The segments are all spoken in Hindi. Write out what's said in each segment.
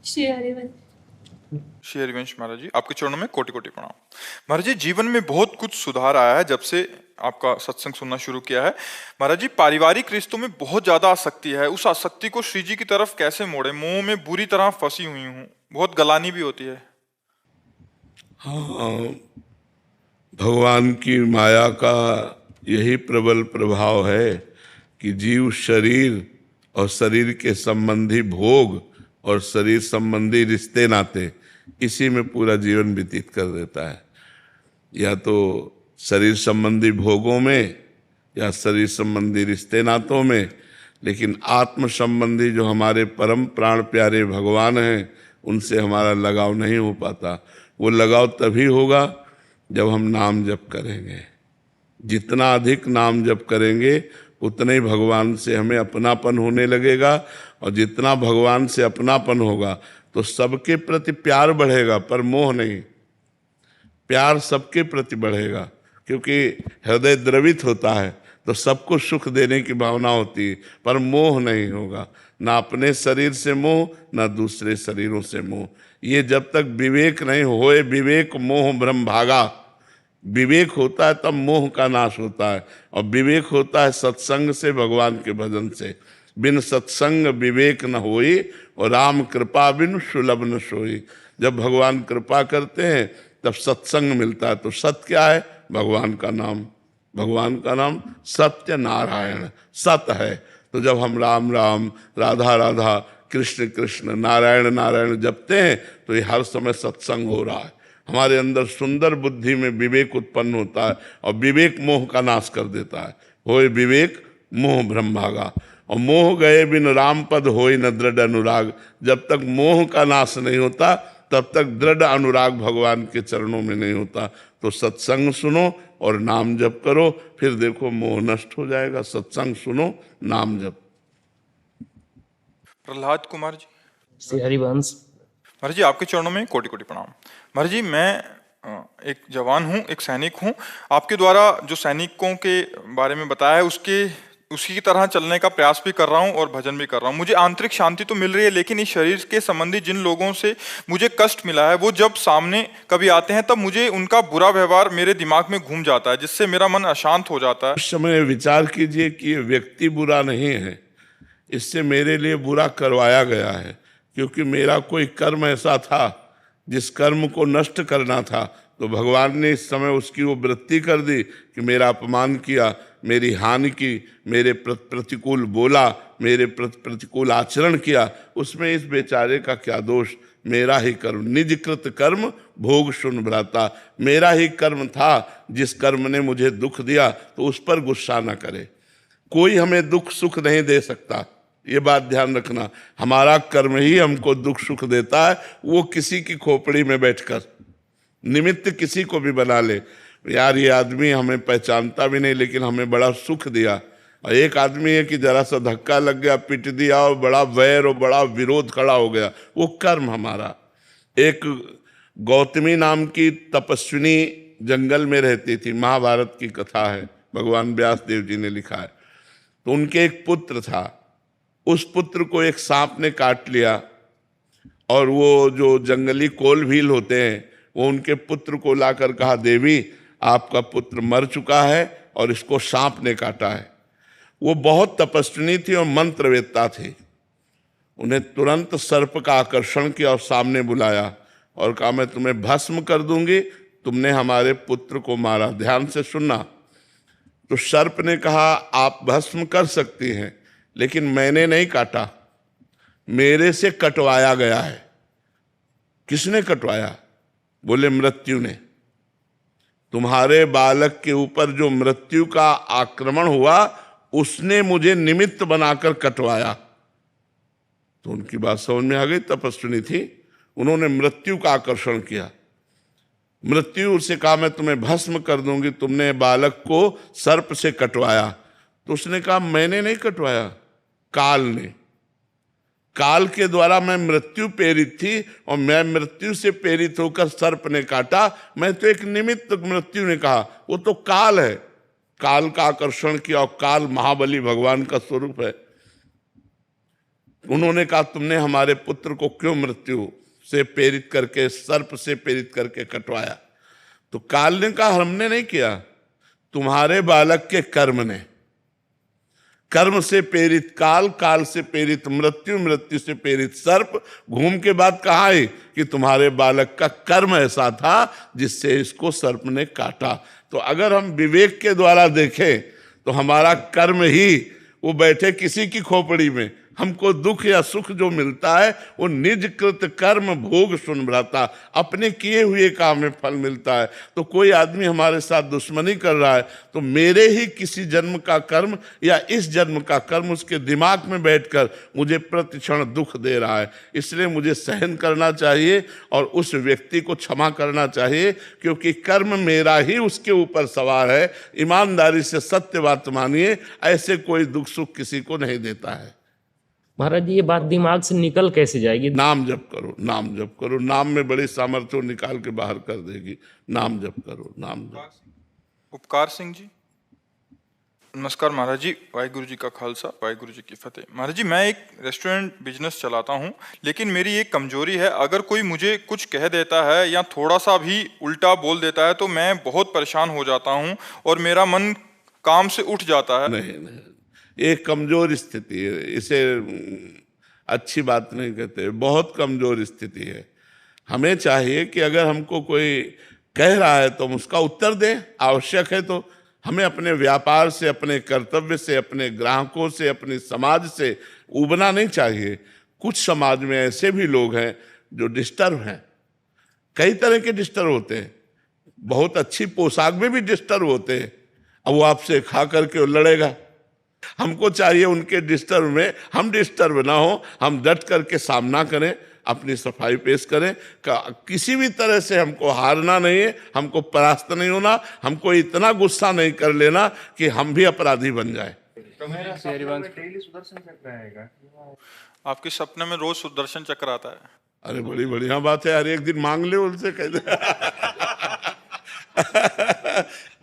श्री हरिवंश। श्री हरिवंश महाराज जी, आपके चरणों में कोटि कोटि प्रणाम। महाराज जी, जीवन में बहुत कुछ सुधार आया है जब से आपका सत्संग सुनना शुरू किया है। महाराज जी, पारिवारिक रिश्तों में बहुत ज्यादा आसक्ति है। उस आसक्ति को श्री जी की तरफ कैसे मोड़े? मोह में बुरी तरह फंसी हुई हूँ, बहुत गलानी भी होती है। हाँ, भगवान की माया का यही प्रबल प्रभाव है कि जीव शरीर और शरीर के संबंधी भोग और शरीर संबंधी रिश्ते नाते इसी में पूरा जीवन व्यतीत कर देता है। या तो शरीर संबंधी भोगों में या शरीर संबंधी रिश्ते नातों में, लेकिन आत्म संबंधी जो हमारे परम प्राण प्यारे भगवान हैं उनसे हमारा लगाव नहीं हो पाता। वो लगाव तभी होगा जब हम नाम जप करेंगे। जितना अधिक नाम जप करेंगे उतने ही भगवान से हमें अपनापन होने लगेगा, और जितना भगवान से अपनापन होगा तो सबके प्रति प्यार बढ़ेगा, पर मोह नहीं। प्यार सबके प्रति बढ़ेगा क्योंकि हृदय द्रवित होता है तो सबको सुख देने की भावना होती है, पर मोह नहीं होगा। ना अपने शरीर से मोह, ना दूसरे शरीरों से मोह। ये जब तक विवेक नहीं होए, विवेक मोह भ्रम भागा। विवेक होता है तब मोह का नाश होता है, और विवेक होता है सत्संग से, भगवान के भजन से। बिन सत्संग विवेक न होई, और राम कृपा बिन सुलभ न सोई। जब भगवान कृपा करते हैं तब सत्संग मिलता है। तो सत्य क्या है? भगवान का नाम। भगवान का नाम सत्य नारायण सत है। तो जब हम राम राम, राधा राधा, कृष्ण कृष्ण, नारायण नारायण जपते हैं तो ये हर समय सत्संग हो रहा है। हमारे अंदर सुंदर बुद्धि में विवेक उत्पन्न होता है, और विवेक मोह का नाश कर देता है। होए विवेक मोह भ्रम भागा, और मोह गए बिन राम पद होए न दृढ़ अनुराग। जब तक मोह का नाश नहीं होता तब तक दृढ़ अनुराग भगवान के चरणों में नहीं होता। तो सत्संग सुनो और नाम जप करो, फिर देखो मोह नष्ट हो जाएगा। सत्संग सुनो, नाम जप। प्रहलाद कुमार जी। श्री हरिवंश। महाराज जी, आपके चरणों में कोटि कोटि प्रणाम। महाराज जी, मैं एक जवान हूँ, एक सैनिक हूँ। आपके द्वारा जो सैनिकों के बारे में बताया है उसी की तरह चलने का प्रयास भी कर रहा हूँ और भजन भी कर रहा हूँ। मुझे आंतरिक शांति तो मिल रही है, लेकिन इस शरीर के संबंधी जिन लोगों से मुझे कष्ट मिला है, वो जब सामने कभी आते हैं तब मुझे उनका बुरा व्यवहार मेरे दिमाग में घूम जाता है, जिससे मेरा मन अशांत हो जाता है। उस समय विचार कीजिए कि ये व्यक्ति बुरा नहीं है, इससे मेरे लिए बुरा करवाया गया है। क्योंकि मेरा कोई कर्म ऐसा था जिस कर्म को नष्ट करना था, तो भगवान ने इस समय उसकी वो वृत्ति कर दी कि मेरा अपमान किया, मेरी हानि की, मेरे प्रतिकूल बोला, मेरे प्रतिकूल आचरण किया। उसमें इस बेचारे का क्या दोष? मेरा ही कर्म, निजकृत कर्म भोग सुन भ्राता। मेरा ही कर्म था जिस कर्म ने मुझे दुख दिया, तो उस पर गुस्सा न करे। कोई हमें दुख सुख नहीं दे सकता, ये बात ध्यान रखना। हमारा कर्म ही हमको दुख सुख देता है। वो किसी की खोपड़ी में बैठकर निमित्त किसी को भी बना ले, यार ये आदमी हमें पहचानता भी नहीं लेकिन हमें बड़ा सुख दिया। और एक आदमी है कि जरा सा धक्का लग गया, पिट दिया, और बड़ा वैर और बड़ा विरोध खड़ा हो गया, वो कर्म हमारा। एक गौतमी नाम की तपस्विनी जंगल में रहती थी, महाभारत की कथा है, भगवान व्यास देव जी ने लिखा है। तो उनके एक पुत्र था, उस पुत्र को एक सांप ने काट लिया, और वो जो जंगली कोल भील होते हैं वो उनके पुत्र को लाकर कहा, देवी आपका पुत्र मर चुका है और इसको सांप ने काटा है। वो बहुत तपस्विनी थी और मंत्रवेत्ता थी। उन्हें तुरंत सर्प का आकर्षण किया और सामने बुलाया और कहा, मैं तुम्हें भस्म कर दूंगी, तुमने हमारे पुत्र को मारा। ध्यान से सुनना। तो सर्प ने कहा, आप भस्म कर सकती हैं, लेकिन मैंने नहीं काटा, मेरे से कटवाया गया है। किसने कटवाया? बोले मृत्यु ने। तुम्हारे बालक के ऊपर जो मृत्यु का आक्रमण हुआ उसने मुझे निमित्त बनाकर कटवाया। तो उनकी बात समझ में आ गई, तपस्विनी थी, उन्होंने मृत्यु का आकर्षण किया। मृत्यु से कहा, मैं तुम्हें भस्म कर दूंगी, तुमने बालक को सर्प से कटवाया। तो उसने कहा, मैंने नहीं कटवाया, काल ने। काल के द्वारा मैं मृत्यु प्रेरित थी, और मैं मृत्यु से प्रेरित होकर सर्प ने काटा। मैं तो एक निमित्त, मृत्यु ने कहा, वो तो काल है। काल का आकर्षण किया, और काल महाबली भगवान का स्वरूप है। उन्होंने कहा तुमने हमारे पुत्र को क्यों मृत्यु से प्रेरित करके, सर्प से प्रेरित करके कटवाया? तो काल ने कहा हमने नहीं किया, तुम्हारे बालक के कर्म ने। कर्म से प्रेरित काल, काल से प्रेरित मृत्यु, मृत्यु से प्रेरित सर्प। घूम के बाद कहा है कि तुम्हारे बालक का कर्म ऐसा था जिससे इसको सर्प ने काटा। तो अगर हम विवेक के द्वारा देखें तो हमारा कर्म ही, वो बैठे किसी की खोपड़ी में, हमको दुख या सुख जो मिलता है वो निज कृत कर्म भोग सुन भ्राता, अपने किए हुए काम में फल मिलता है। तो कोई आदमी हमारे साथ दुश्मनी कर रहा है तो मेरे ही किसी जन्म का कर्म या इस जन्म का कर्म उसके दिमाग में बैठकर मुझे प्रतिक्षण दुख दे रहा है, इसलिए मुझे सहन करना चाहिए और उस व्यक्ति को क्षमा करना चाहिए, क्योंकि कर्म मेरा ही उसके ऊपर सवार है। ईमानदारी से सत्य बात मानिए, ऐसे कोई दुख सुख किसी को नहीं देता है। महाराज जी, ये बात दिमाग से निकल कैसे जाएगी? नाम जप करो, नाम जप करो, नाम में बड़ी सामर्थ्य हो, निकाल के बाहर कर देगी। नाम जप करो, नाम जप। उपकार सिंह जी, नमस्कार महाराज जी। वाहिगुरु जी का खालसा, वाहिगुरु जी की फतेह। महाराज जी, मैं एक रेस्टोरेंट बिजनेस चलाता हूँ, लेकिन मेरी एक कमजोरी है, अगर कोई मुझे कुछ कह देता है या थोड़ा सा भी उल्टा बोल देता है तो मैं बहुत परेशान हो जाता हूँ और मेरा मन काम से उठ जाता है। नहीं नहीं, ये कमजोर स्थिति है, इसे अच्छी बात नहीं कहते, बहुत कमजोर स्थिति है। हमें चाहिए कि अगर हमको कोई कह रहा है तो हम उसका उत्तर दें, आवश्यक है तो। हमें अपने व्यापार से, अपने कर्तव्य से, अपने ग्राहकों से, अपने समाज से उबना नहीं चाहिए। कुछ समाज में ऐसे भी लोग हैं जो डिस्टर्ब हैं, कई तरह के डिस्टर्ब होते हैं, बहुत अच्छी पोशाक में भी डिस्टर्ब होते हैं। अब वो आपसे खा करके वो लड़ेगा। हमको चाहिए उनके डिस्टर्ब में हम डिस्टर्ब ना हो, हम डट करके सामना करें, अपनी सफाई पेश करें। किसी भी तरह से हमको हारना नहीं है, हमको परास्त नहीं होना, हमको इतना गुस्सा नहीं कर लेना कि हम भी अपराधी बन जाए। आपके सपने में रोज सुदर्शन चक्र आता है? अरे बड़ी बढ़िया बात है यार, एक दिन मांग ले उनसे, कह दे।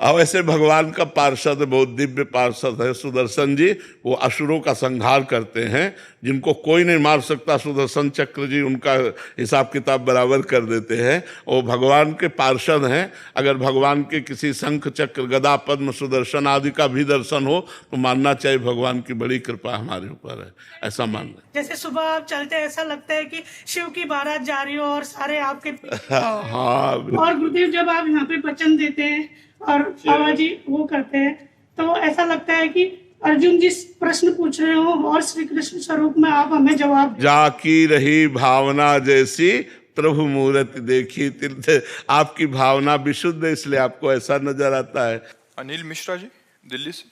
अब ऐसे भगवान का पार्षद, बहुत दिव्य पार्षद है सुदर्शन जी। वो असुरों का संहार करते हैं, जिनको कोई नहीं मार सकता। सुदर्शन चक्र जी उनका हिसाब किताब बराबर कर देते हैं। वो भगवान के पार्षद हैं। अगर भगवान के किसी शंख चक्र गदा पद्म सुदर्शन आदि का भी दर्शन हो तो मानना चाहिए भगवान की बड़ी कृपा हमारे ऊपर है, ऐसा मानना। जैसे सुबह आप चलते हैं, ऐसा लगता है कि शिव की बारात जा रही हो और सारे आपके हाँ। और गुरुदेव जब आप यहाँ पे वचन देते हैं और बाबा जी वो करते हैं तो ऐसा लगता है कि अर्जुन जिस प्रश्न पूछ रहे हो और श्री कृष्ण स्वरूप में आप हमें जवाब। जाकी रही भावना जैसी प्रभु मूर्ति देखी तीर्थ। आपकी भावना विशुद्ध है, इसलिए आपको ऐसा नजर आता है। अनिल मिश्रा जी, दिल्ली से।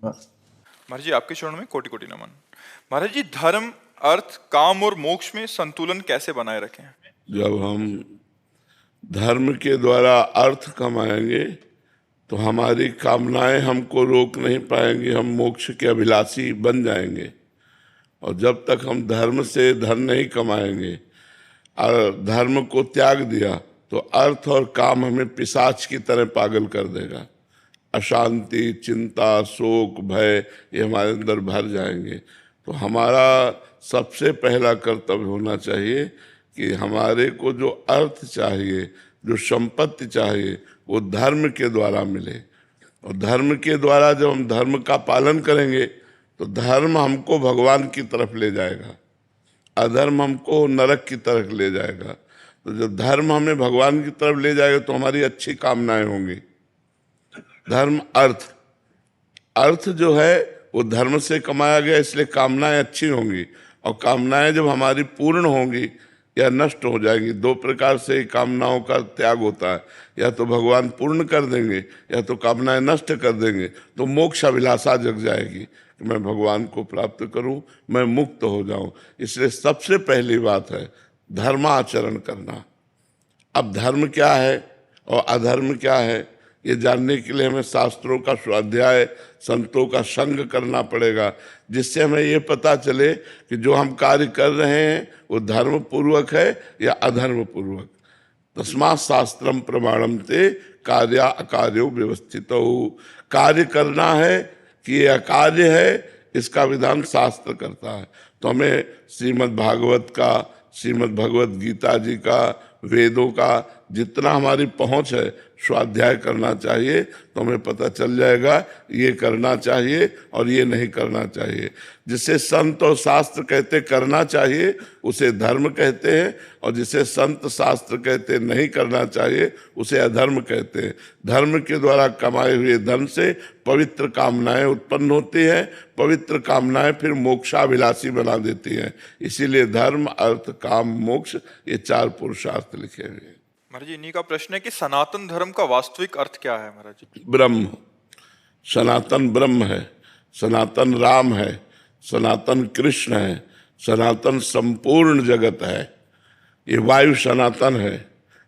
महाराज जी, आपके चरणों में कोटि कोटि नमन। महाराज जी, धर्म, अर्थ, काम और मोक्ष में संतुलन कैसे बनाए रखें? जब हम धर्म के द्वारा अर्थ कमाएंगे तो हमारी कामनाएं हमको रोक नहीं पाएंगी, हम मोक्ष के अभिलाषी बन जाएंगे। और जब तक हम धर्म से धन नहीं कमाएंगे और धर्म को त्याग दिया तो अर्थ और काम हमें पिशाच की तरह पागल कर देगा। अशांति, चिंता, शोक, भय ये हमारे अंदर भर जाएंगे। तो हमारा सबसे पहला कर्तव्य होना चाहिए कि हमारे को जो अर्थ चाहिए, जो संपत्ति चाहिए, वो धर्म के द्वारा मिले। और धर्म के द्वारा जब हम धर्म का पालन करेंगे तो धर्म हमको भगवान की तरफ ले जाएगा, अधर्म हमको नरक की तरफ ले जाएगा। तो जब धर्म हमें भगवान की तरफ ले जाएगा तो हमारी अच्छी कामनाएं होंगी। धर्म, अर्थ, अर्थ जो है वो धर्म से कमाया गया, इसलिए कामनाएं अच्छी होंगी। और कामनाएं जब हमारी पूर्ण होंगी या नष्ट हो जाएंगी, दो प्रकार से कामनाओं का त्याग होता है, या तो भगवान पूर्ण कर देंगे या तो कामनाएं नष्ट कर देंगे। तो मोक्ष अभिलाषा जग जाएगी कि मैं भगवान को प्राप्त करूं, मैं मुक्त हो जाऊं। इसलिए सबसे पहली बात है धर्माचरण करना। अब धर्म क्या है और अधर्म क्या है ये जानने के लिए हमें शास्त्रों का स्वाध्याय, संतों का संग करना पड़ेगा, जिससे हमें ये पता चले कि जो हम कार्य कर रहे हैं वो धर्म पूर्वक है या अधर्म पूर्वक। तस्मात् शास्त्रम प्रमाणम ते कार्य अकार्यो व्यवस्थित। कार्य करना है कि ये अकार्य है, इसका विधान शास्त्र करता है। तो हमें श्रीमद् भागवत का, श्रीमद् भगवत गीता जी का, वेदों का जितना हमारी पहुंच है स्वाध्याय करना चाहिए, तो हमें पता चल जाएगा ये करना चाहिए और ये नहीं करना चाहिए। जिसे संत और शास्त्र कहते करना चाहिए उसे धर्म कहते हैं, और जिसे संत शास्त्र कहते नहीं करना चाहिए उसे अधर्म कहते हैं। धर्म के द्वारा कमाए हुए धन से पवित्र कामनाएं उत्पन्न होती हैं, पवित्र कामनाएं फिर मोक्षाभिलाषी बना देती हैं। इसीलिए धर्म, अर्थ, काम, मोक्ष ये 4 पुरुषार्थ लिखे हुए हैं। महाराज जी, इन्हीं का प्रश्न है कि सनातन धर्म का वास्तविक अर्थ क्या है महाराज जी? ब्रह्म, सनातन ब्रह्म है, सनातन राम है, सनातन कृष्ण है, सनातन संपूर्ण जगत है। ये वायु सनातन है,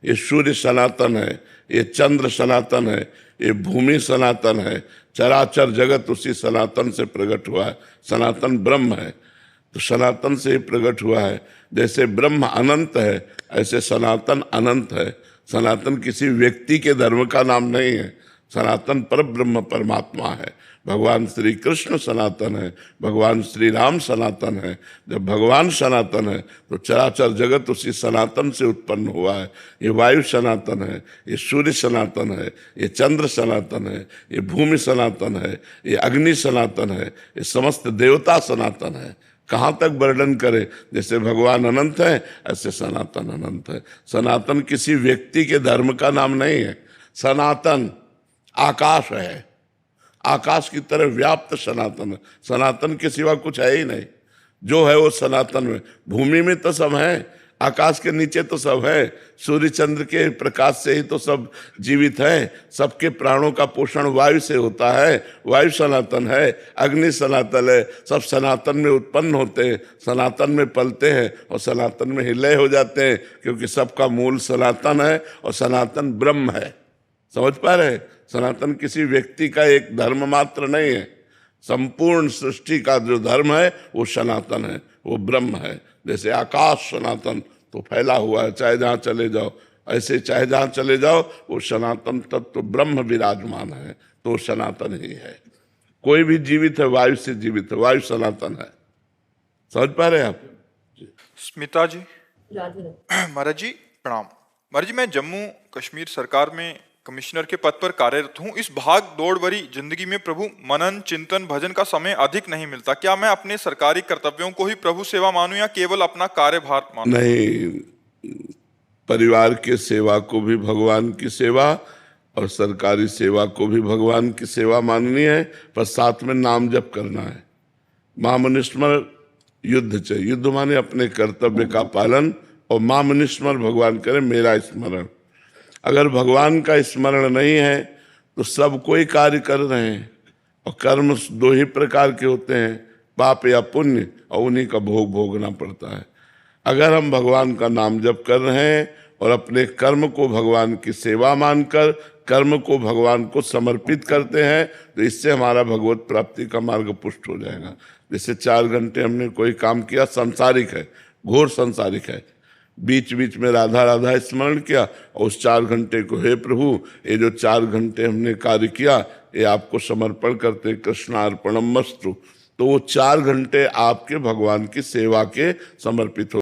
ये सूर्य सनातन है, ये चंद्र सनातन है, ये भूमि सनातन है, चराचर जगत उसी सनातन से प्रकट हुआ है। सनातन ब्रह्म है तो सनातन से ही प्रकट हुआ है। जैसे ब्रह्म अनंत है ऐसे सनातन अनंत है। सनातन किसी व्यक्ति के धर्म का नाम नहीं है, सनातन पर ब्रह्म परमात्मा है। भगवान श्री कृष्ण सनातन है, भगवान श्री राम सनातन है। जब भगवान सनातन है तो चराचर जगत उसी सनातन से उत्पन्न हुआ है। ये वायु सनातन है, ये सूर्य सनातन है, ये चंद्र सनातन है, ये भूमि सनातन है, ये अग्नि सनातन है, ये समस्त देवता सनातन है। कहाँ तक वर्णन करें? जैसे भगवान अनंत है ऐसे सनातन अनंत है। सनातन किसी व्यक्ति के धर्म का नाम नहीं है। सनातन आकाश है, आकाश की तरह व्याप्त सनातन है। सनातन के सिवा कुछ है ही नहीं, जो है वो सनातन में। भूमि में तो सब है, आकाश के नीचे तो सब है, सूर्य चंद्र के प्रकाश से ही तो सब जीवित है। सबके प्राणों का पोषण वायु से होता है, वायु सनातन है, अग्नि सनातन है। सब सनातन में उत्पन्न होते हैं, सनातन में पलते हैं और सनातन में ही लय हो जाते हैं, क्योंकि सबका मूल सनातन है और सनातन ब्रह्म है। समझ पा रहे? सनातन किसी व्यक्ति का एक धर्म मात्र नहीं है, संपूर्ण सृष्टि का जो धर्म है वो सनातन है, वो ब्रह्म है। जैसे आकाश सनातन तो फैला हुआ है, चाहे जहाँ चले जाओ, ऐसे चाहे जहाँ चले जाओ वो सनातन तत्व ब्रह्म विराजमान है, तो सनातन ही है। कोई भी जीवित है वायु से जीवित है, वायु सनातन है। समझ पा रहे आप? स्मिता जी, महाराज जी प्रणाम। महाराज जी, मैं जम्मू कश्मीर सरकार में कमिश्नर के पद पर कार्यरत हूँ। इस भाग दौड़ भरी जिंदगी में प्रभु मनन, चिंतन, भजन का समय अधिक नहीं मिलता। क्या मैं अपने सरकारी कर्तव्यों को ही प्रभु सेवा मानूं या केवल अपना कार्यभार मानूं? नहीं, परिवार के सेवा को भी भगवान की सेवा और सरकारी सेवा को भी भगवान की सेवा माननी है, पर साथ में नाम जप करना है। मामनुस्मर युद्ध च, युद्ध माने अपने कर्तव्य का पालन, और मामनुस्मर भगवान करे मेरा स्मरण। अगर भगवान का स्मरण नहीं है तो सब कोई कार्य कर रहे हैं, और कर्म 2 ही प्रकार के होते हैं, पाप या पुण्य, और उन्हीं का भोग भोगना पड़ता है। अगर हम भगवान का नाम जप कर रहे हैं और अपने कर्म को भगवान की सेवा मानकर कर्म को भगवान को समर्पित करते हैं, तो इससे हमारा भगवत प्राप्ति का मार्ग पुष्ट हो जाएगा। जैसे 4 घंटे हमने कोई काम किया, सांसारिक है, घोर सांसारिक है, बीच बीच में राधा राधा स्मरण किया, और उस 4 घंटे को, हे प्रभु ये जो 4 घंटे हमने कार्य किया ये आपको समर्पण करते, कृष्णार्पणम मस्तु, तो वो 4 घंटे आपके भगवान की सेवा के समर्पित हो।